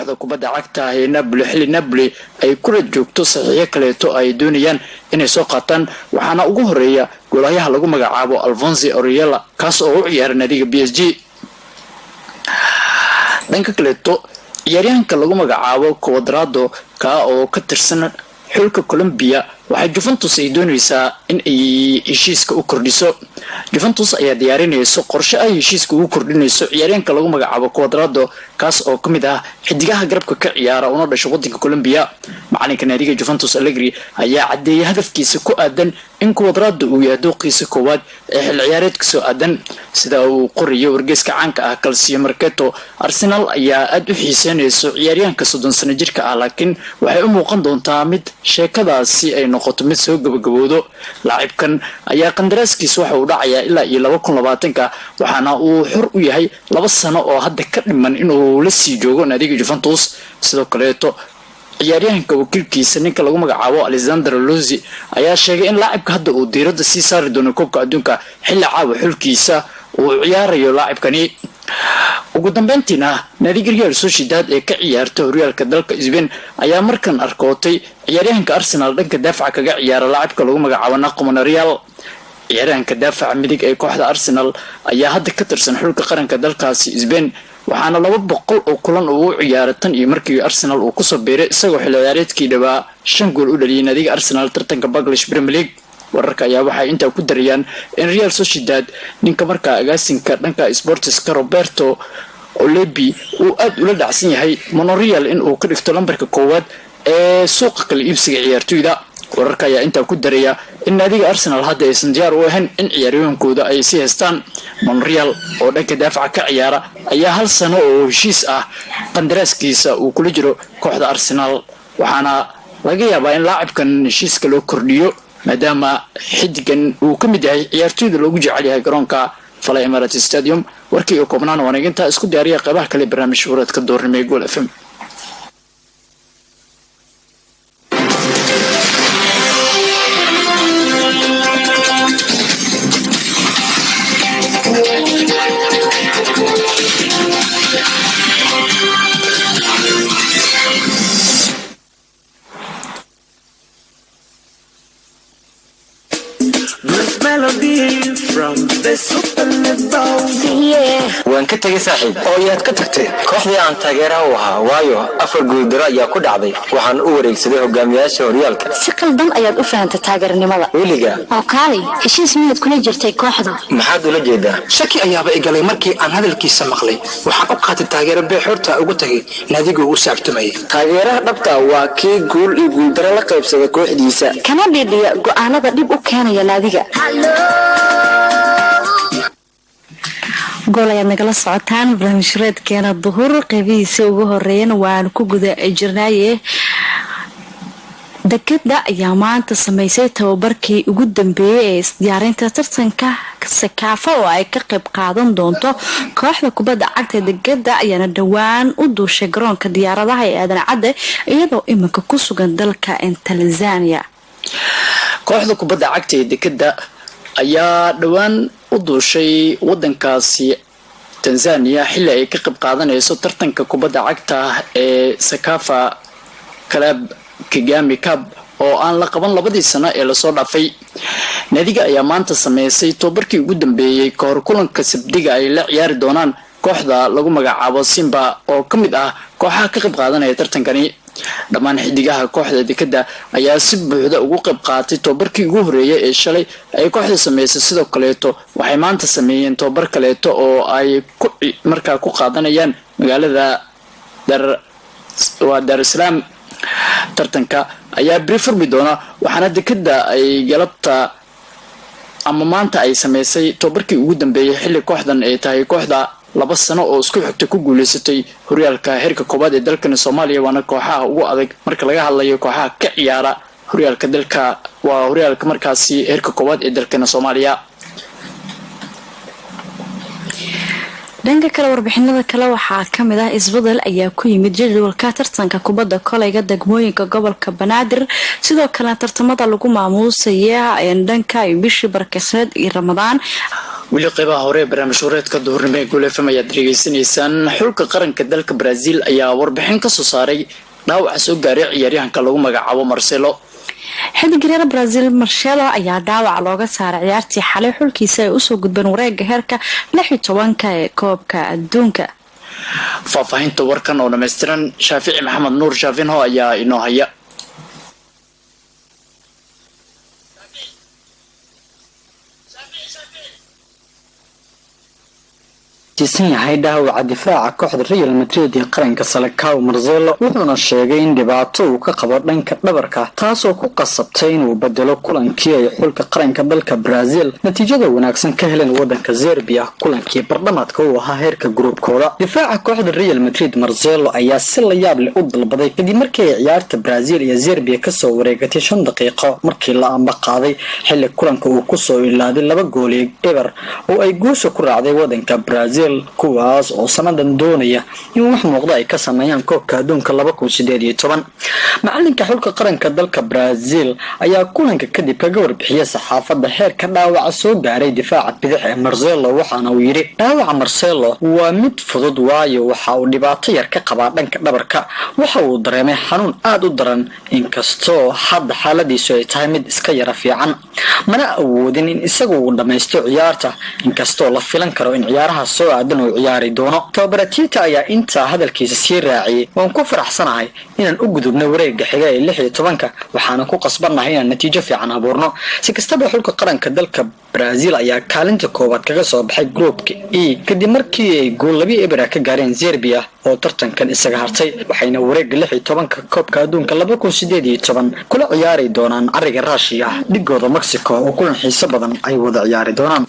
kooxda kubadda cagta ee Napoli xilli Napoli ay kula joogto saxiix kaleeto ay doonayaan inay soo qaataan waxaana ugu horeeya goolayaha lagu magacaabo Alphonso Areola kaas oo u ciyaaray naadiga PSG. dhanka kaleeto ciyaaryahanka lagu magacaabo Cuadrado ka oo ka tirsan xulka Colombia waxay Juventus ay doonaysaa in ay heshiiska u kordhiso. Juventus ayaa diyaarinayso qorshe ay heshiiska ugu kordhinayso ciyaaryahanka lagu magacaabo Cuadrado kaas oo kamid ah xidigaha garabka ka ciyaara una dhashay wadanka Colombia. macalinka naadiga Juventus Allegri ayaa cadeeyay hadafkiisa ku aadan in Cuadrado uu yahay dooqiisa koowaad ee xil ciyaareedka soo aadan sida uu qorayo wargeyska caanka ah Calcio Mercato. Arsenal ayaa aad u xiiseynayso ciyaaryahanka 30 sano jirka ah laakiin waxay u muuqan doontaa mid sheekadaasi ay noqoto mid soo gabagaboodo. laacibkan ayaa qandaraaskiisa waxa uu dhacayaa ilaa 2020 waxaana uu xor u yahay 2 sano oo hadda ka dhiman inuu la sii joogo naadiga Juventus. sidoo kale ciyaaryahanka wakiilkiisa ninka lagu magacaabo Alessandro Lozzi ayaa sheegay in laacibka hadda uu diiradda sii saari doono koobka adduunka xilli caawa xulkiisa uu ciyaarayo laacibkani. ugu dambeyntiina naadiga Real Sociedad ee ka ciyaarta horyaalka dalka Spain ayaa markan arkootay ciyaaryahanka Arsenal dhanka daafaca kaga ciyaara laacibka lagu magacaabo Nacho Monreal. ciyaaryahanka daafaca midig ee kooxda Arsenal ayaa hadda ka tirsan xulka qaranka dalkaasi Spain waxaana 200 oo kulan uu ciyaaray tan iyo markii Arsenal uu ku soo biiray isagoo xilli ciyaareedkii dhawaa 5 gool u dhaliyay naadiga Arsenal tartanka English Premier League. wararka ayaa waxay inta ku darayaan in Real Sociedad ninka markaa agaasinka dhanka Sportska Roberto Olebi uu aad ula dhacsan yahay Monreal in uu ka dhigto lambarka koowaad ee suuqa kala iibsiga ciyaartoyda. wararka ayaa inta ku daraya in naadiga Arsenal hadda aysan diyaar u ahayn in ciyaaryahankooda ay sii haystaan. Monreal oo dhanka daafaca ka ciyaara ayaa 1 sano oo heshiis ah qandaraaskiisa uu kula jiro kooxda Arsenal waxaana laga yaabaa in laacibkan heshiiska loo kordhiyo maadaama xidigan uu ka mid yahay ciyaartoyda loogu jecel yahay garoonka Fala Emirates Stadium. warkii oo koobnaan wanaagta isku diyaariya qaybaha kale barnaamijka wareedka doornimay Gool FM. waan ka tagay saaxiib oo yaad ka tagtay kooxdii aan taageeraha u ahaa waayo 4 guuldaro ayaa ku dhacday waxaan u wareegsaday hogaamiyaasha horyaalka. si qaldan ayaad u fahamtay taageernimada weliga oo kaalay heshiis miyaad kula jirtay kooxda maxaad ula jeedaa shaki ayaaba igalay markii aan hadalkiisa maqlay waxaan u qaatay taageero beexurta ugu tagay naadiga uu saabtumay. taageeraha dhabta waa kii guul iyo guuldaro la qaybsada kooxdiisa kana dhidhiya go'aanada dib u keenaya naadiga. gool ayaad nagala socotaan barnaamijreedkeena duhur qeybihiisa ugu horeeyana waan ku guda jirnaaye. dekada ayaa maanta sameysay tababarkii ugu dambeeyay ee isdiyaarinta tartanka Sekafa oo ay ka qayb qaadan doonto kooxda kubadda cagta dekada ayaana dhawaan u duushay garoonka diyaaradaha ee Aadan Cadde iyadoo iminka ku sugan dalka Tanzania. kooxda kubadda cagta ee dekada ayaa dhawaan u duushay wadankaasi Tanzania xilli ay ka qayb qaadanayso tartanka kubadda cagta ee Sekafa Club Kigami Cup oo aan la qaban 2 sano ee la soo dhaafay. naadiga ayaa maanta sameysay tababarkii ugu dambeeyay ka hor kulanka Sabtida ay la ciyaari doonaan kooxda lagu magacaabo Simba oo kamid ah kooxaha ka qayb qaadanaya tartankani. dhammaan xidigaha kooxda dekada ayaa si buuxda ugu qayb qaatay tababarkii ugu horeeyay ee shalay ay kooxda sameysay. sidoo kaleeto waxay maanta sameeyeen tababar kaleeto oo ay markaa ku qaadanayaan magaalada Dar es Salaam. tartanka ayaa bari furmi doona waxaana dekada ay galabta ama maanta ay sameysay tababarkii ugu dambeeyay xilli kooxdan ay tahay kooxda 2 sano oo isku xigta ku guuleysatay horyaalka heerka koobaad ee dalka Soomaaliya waana kooxaha ugu adag marka laga hadlayo kooxaha ka ciyaara horyaalka dalka waa horyaalka markaasi heerka koobaad ee dalka Soomaaliya. dhanka kale warbixinada kale waxaa kamid ah isbedel ayaa ku yimid jadwalka tartanka kubadda kolayga degmooyinka gobolka Banaadir sidoo kale tartamada lagu maamuusaya dhanka bishii barakaysad iyo Ramadaan weli qaybaha hore ee barnaamij wareedka duhurnimo ee Gool FM ayaad dhageysanaysaan. xulka qaranka dalka Brazil ayaa warbixin ka soo saaray dhaawac soo gaaray ciyaaryahanka lagu magacaabo Marcelo. xiddiga Brazil Marcelo ayaa dhaawac looga saaray ciyaartii xalay xulkiisa ay u soo gudbeen wareegga heerka 16 ee koobka adduunka. faahfaahinta warkan oo dhameystiran Shaafici Maxamed Nuur Shaafinho ayaa inoo haya. jisan yahay dhaawaca difaaca kooxda Real Madrid ee qaranka Salacao Marcelo wuxuuna sheegay in dhibaato uu ka qabo dhanka dhabarka taasoo ku qasabtay inuu bedelo kulankii ay xulka qaranka dalka Brazil natiijada wanaagsan ka heleen wadanka Serbia kulankii bardhamaadka uu ahaa heerka groupkooda. difaaca kooxda Real Madrid Marcelo ayaa si la yaab leh u dalbaday kadib markii ay ciyaarta Brazil iyo Serbia ka soo wareegatay 5 daqiiqo markii la amba qaaday xilli kulanka uu ku soo ilaaday 2 gool eber oo ay guusha ku raacday wadanka Brazil kuwaas oo sanadan doonaya in wax muuqda ay ka sameeyaan koobka adduunka 2018. macalinka xulka qaranka dalka Brazil ayaa kulanka kadib kaga warbixiyay saxaafadda heerka dhaawaca soo gaaray difaaca bidix ee Marcelo waxaana uu yiri dhaawaca Marcelo waa mid fudud waayo waxa uu dhibaato yar ka qabaa dhanka dhabarka waxa uu dareemay xanuun aad u daran inkastoo hadda xaaladiisu ay tahay mid iska yara fiican mana awoodin in isagu uu dhameysto ciyaarta inkastoo la filan karo in ciyaaraha soo aadan uu ciyaari doono. tababaratiita ayaa inta hadalkiisa sii raaciyay waan ku faraxsanahay inaan u gudubno wareegga xiga ee 16 waxaana ku qasbanahay inaan natiijo fiican abuurno. si kastaba xulka qaranka dalka Brazil ayaa kaalinta koobaad kaga soo baxay groupka E kadib markii ay gool 2 eber ka gaareen Serbia oo tartankan isaga hartay waxayna wareegga 16 koobka adduunka 2018 kula ciyaari doonaan ariga Russia dhigooda Mexico oo kulan xiiso badan ay wada ciyaari doonaan.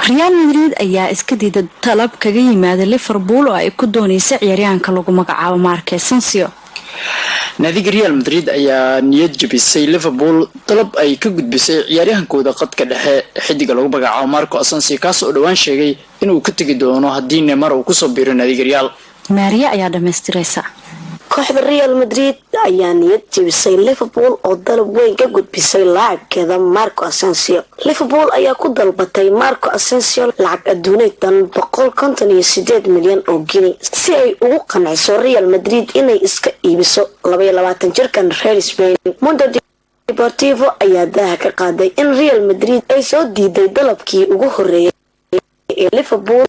Real Madrid ayaa iska diiday talab kaga yimaada Liverpool oo ay ku doonayso ciyaaryahanka lagu magacaabo Marco Asensio. naadiga Real Madrid ayaa niyad jabisay Liverpool talab ay ka gudbisay ciyaaryahankooda qadka dhexe xidiga lagu magacaabo Marco Asensio kaas oo dhawaan sheegay inuu ka tagi doono haddii Neymar uu ku soo biiro naadiga Real. Maria ayaa dhameystiraysa. kooxda Real Madrid ayaa niyad jabisay Liverpool oo dalab weyn ka gudbisay laacibkeeda Marco Asensio. Liverpool ayaa ku dalbatay Marco Asensio lacag adduunyada 158 milyan oo gini si ay ugu qanciso Real Madrid inay iska iibiso 22 jirkan reer Spain. Mundo Deportivo ayaa daaha ka qaaday in Real Madrid ay soo diiday dalabkii ugu horeeyay Liverpool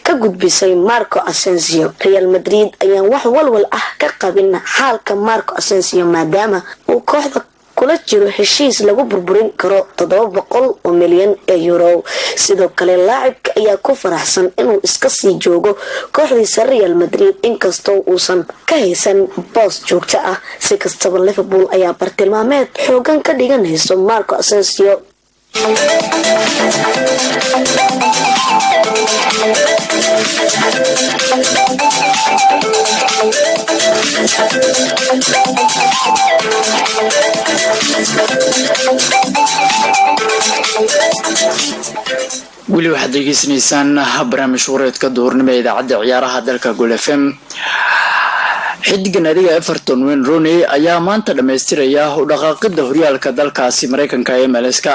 ka gudbisay Marco Asensio. Real Madrid ayaa wax walwal ah ka qabin xaalka Marco Asensio maadaama uu kooxda kula jiro heshiis lagu burburin karo 700 milyan euro. sidoo kale laacibka ayaa ku faraxsan inuu iska sii joogo kooxdiisa Real Madrid inkastoo uusan ka haysan boos joogto ah. si kastaba Liverpool ayaa bartilmaameed xoogan ka dhiganayso Marco Asensio. weli waxaad degeysanaysaan barnaamij wareedka duhurnimo ee idaacadda ciyaaraha dalka Gool FM. xidiga naadiga Everton Wayne Rooney ayaa maanta dhameystiraya u dhaqaaqida horyaalka dalkaasi Mareykanka ee MLS-ka.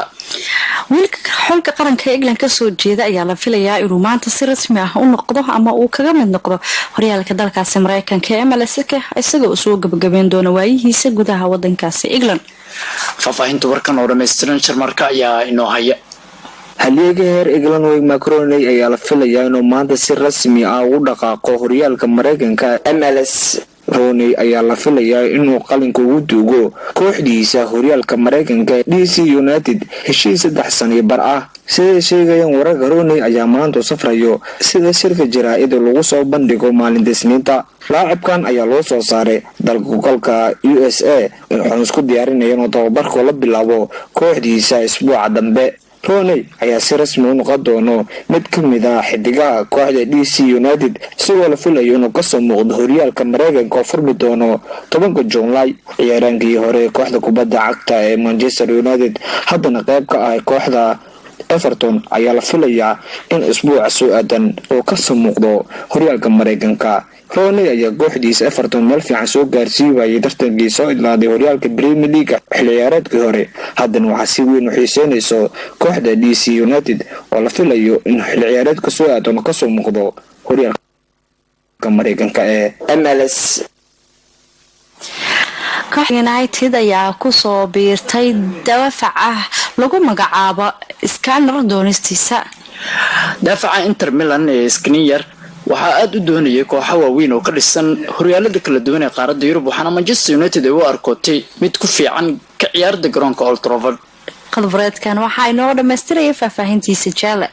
wiilka xulka qaranka England ka soo jeeda ayaa la filayaa inuu maanta si rasmi ah u noqdo ama uu kaga mid noqdo horyaalka dalkaasi Mareykanka ee MLS-ka isagoo soo gabagabeyn doona waayihiisa gudaha wadankaasi England. faahfaahinta warkan oo dhameystiran Sharmarka ayaa inoo haya. halyeega heer England Wayne Rooney ayaa la filayaa inuu maanta si rasmi ah u dhaqaaqo horyaalka Mareykanka MLS. Rooney ayaa la filayaa inuu qalinka ugu duugo kooxdiisa horyaalka Mareykanka DC United heshiis 3 sano bar ah. sida sheegayaan wararka Rooney ayaa maanta safrayo sida shirka jaraa'id lagu soo bandhigo maalinta Isniinta. laacibkan ayaa loo soo saaray dalka gobolka USA wuxuu isku diyaarinayaa inuu tababarka la bilaabo kooxdiisa isbuuca dambe. Rooney ayaa si rasmi u noqon doono mid ka mid ah xidigaha kooxda DC United sidoo la filayo inuu ka soo muuqdo horyaalka Mareykanka oo furmi doono 10 July. ciyaarankii hore kooxda kubadda cagta ee Manchester United haddana qayb ka ah kooxda Everton ayaa la filayaa in isbuuca soo aadan oo ka soo muuqdo horyaalka Mareykanka. Rooney ayaa kooxdiisa Everton meel fiican soo gaarsiiyay tartankii soo idlaaday horyaalka Premier League xilli ciyaareedkii hore. Haddana waxaa si weyn u xiiseynayso kooxda DC United oo la filayo in xilli ciyaareedka soo aadan ka soo muuqdo horyaalka Mareykanka ee MLS. kooxda United ayaa ku soo biirtay daafaca lagu magacaabo Scanner doonistiisa. daafaca Inter Milan ee Skriniar waxaa aad u doonayay kooxo waaweyn oo ka dhisan horyaalada kala duwan ee qaaradda Yurub waxaana Manchester United ay u arkotay mid ku fiican ka ciyaarda garoonka Old Trafford. Qodobreedkan waxa ay noo dhameystirayay faahfaahintiisa Jale.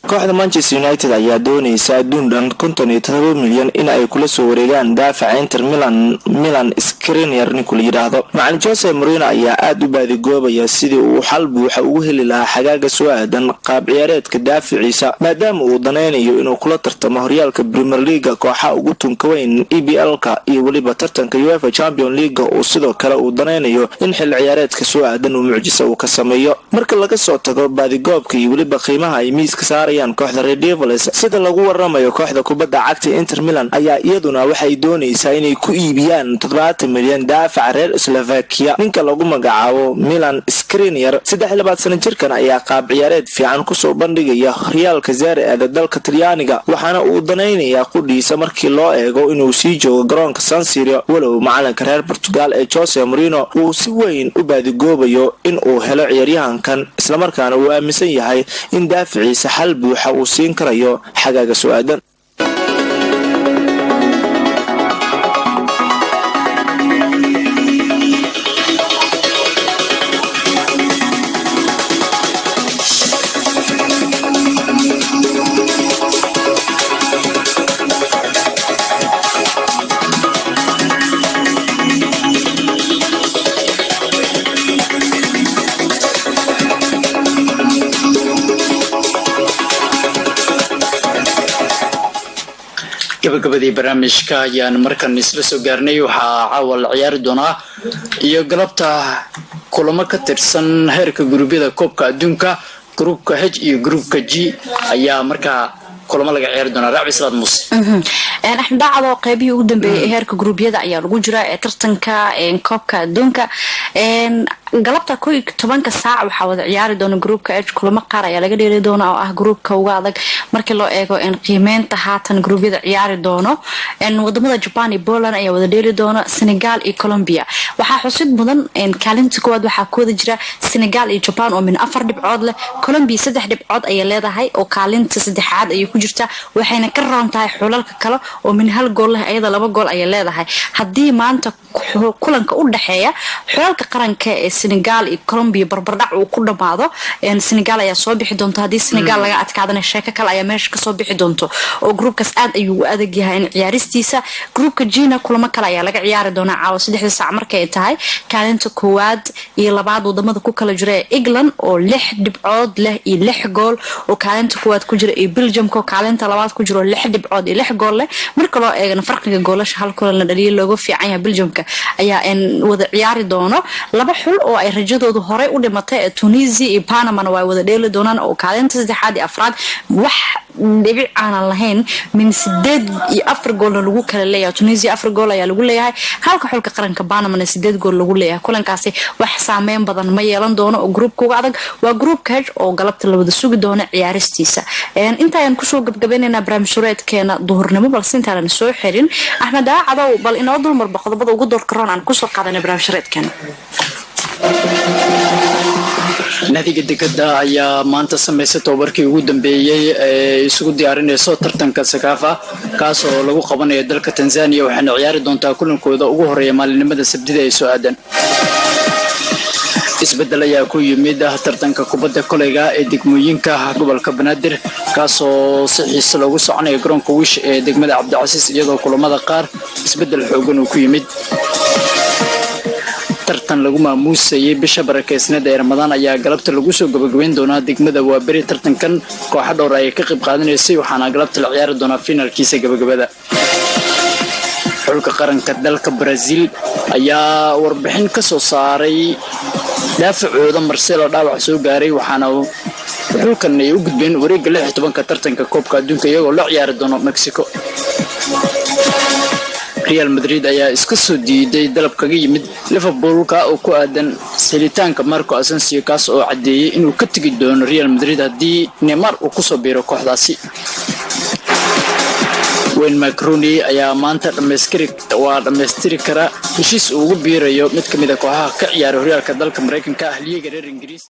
kooxda Manchester United ayaa doonaysa adduun dhan 57 milyan in ay kula soo wareegaan daafaca Inter Milan Skriniar ninka la yiraahdo. Macallin Jose Mourinho ayaa aad u baadigoobaya sidii uu xal buuxa ugu heli lahaa xagaaga soo aadan qaab ciyaareedka daaficiisa maadaama uu danaynayo inuu kula tartamo horyaalka Premier League kooxaha ugu tunka weyn EPL-ka iyo waliba tartanka UEFA Champions League oo sidoo kale uu danaynayo in xil ciyaareedka soo aadan uu mucjiso uu ka sameeyo. Marka laga soo tago baadigoobka iyo waliba qiimaha ay miiska saarayaan kooxda Red Devils sida lagu waramayo kooxda kubadda cagta Inter Milan ayaa iyaduna waxay doonaysaa inay ku iibiyaan 70 milyan daafac reer Slovakia ninka lagu magacaabo Milan Skriniar 23 sano jirkan ayaa qaab ciyaareed fiican ku soo bandhigaya horyaalka Serie A dalka Talyaaniga waxaana uu danaynayaa qudhiisa markii loo eego inuu sii joogo garoonka San Siro walow macalinka reer Portugal ee Jose Mourinho uu si weyn u baadigoobayo in uu helo ciyaaryahankan isla markaana uu aaminsan yahay in daaficiisa xal buuxa uu siin karayo xagaaga soo aadan. gabagabadii barnaamijka ayaan markan isla soo gaarnay waxaa caawa la ciyaari doonaa iyo galabta kulamo ka tirsan heerka guruubyada koobka adduunka gruupka H iyo gruupka G ayaa markaa kulamo laga ciyaari doonaa Raabi Salaad Muuse. Axmed Dacado qaybihii ugu dambeeyay heerka guruubyada ayaa lagu jiraa ee tartanka koobka adduunka galabta 11 saac waxaa wada ciyaari doona gruupka H kulamo qaar ayaa laga dheeri doona oo ah gruupka uga adag markii loo eego in qiimeynta haatan gruubyada ciyaari doono wadamada Japan iyo Poland ayaa wada dheeri doona Senegal iyo Colombia waxaa xusid mudan kaalinta koowaad waxaa ku wada jira Senegal iyo Japan oo min 4 dhibcood leh Colombia 3 dhibcood ayay leedahay oo kaalinta saddexaad ay ku jirta waxayna ka roon tahay xulalka kale oo min 1 gool leh ayada 2 gool ayay leedahay haddii maanta kulanka u dhaxeeya xulalka qaranka ee Senegal iyo Colombia barbardhac uu ku dhamaado Senegal ayaa soo bixi doonta haddii Senegal laga adkaadana sheeko kale ayaa meesha ka soo bixi doonto oo groupkaas aad ayuu u adag yahay in ciyaaristiisa groupka G-na kulamo kale ayaa laga ciyaari doonaa caawa 3 saac markay ay tahay kaalinta koowaad iyo labaad wadamada ku kala jira England oo 6 dhibcood leh iyo 6 gool oo kaalinta koowaad ku jira iyo Belgium ko kaalinta labaad ku jiro 6 dhibcood iyo 6 gool leh marka loo eego farqiga goolasha hal kulan la dhaliyay looga fiican yahay Belgiumka ayaa wada ciyaari doono laba xul oo ay rajadoodu hore u dhimatay ee Tunisia iyo Panama way wada dheeli doonaan oo kaalinta saddexaad iyo afraad wax dhibic aan lahayn min 8 iyo 4 gool lagu kala leeyahay Tunisia 4 gool ayaa lagu leeyahay halka xulka qaranka Panama 8 gool lagu leeyahay kulankaasi wax saameyn badan ma yeelan doono oo groupka uga adag waa groupka H oo galabta la wada sugi doono ciyaaristiisa inta ayaan ku soo gabagabeynayna barnaamijkeena duhurnimo balse intaan soo xirin Axmed Dacado bal inoo dul mar qodobada ugu door karoon aan ku soo qaadanay barnaamijkeena nadiga degada ayaa maanta sameysay tababarkii ugu dambeeyay ee isugu diyaarinayso tartanka Sakafa kaas oo lagu qabanayo dalka Tanzania waxaana ciyaari doontaa kulankooda ugu horeeya maalinimada Sabtida ee soo aadan isbedel ayaa ku yimid tartanka kubadda kolayga ee degmooyinka gobolka Banaadir kaas oo si xiiso loogu soconayo garoonka Wish ee degmada Cabdicasiis iyadoo kulamada qaar isbedel xoogan uu ku yimid tartan lagu maamuusayay bisha barakeysnada ee Ramadaan ayaa galabta lagu soo gabagabeyn doonaa degmada Waaberi tartankan kooxo dhowr ay ka qayb qaadanaysay waxaana galabta la ciyaari doonaa finalkiisa gabagabada xulka qaranka dalka Brazil ayaa warbixin ka soo saaray daafacooda Marcelo dhaawac soo gaaray waxaana wuxuu xulkan ay u gudbeen wareegga 16 tartanka koobka adduunka iyagoo la ciyaari doono Mexico. Real Madrid ayaa iska soo diiday dalab kaga yimid Liverpool ka oo ku aadan selitaanka Marco Asensio kaas oo cadeeyay inuu ka tagi doono Real Madrid haddii Neymar uu ku soo biiro kooxdaasi. Wayne Macaroni ayaa maanta dhammaystiri kara heshiis ugu biirayo mid ka mid ah kooxaha ka ciyaara horyaalka dalka Mareykanka ah liiga reer Ingiriis.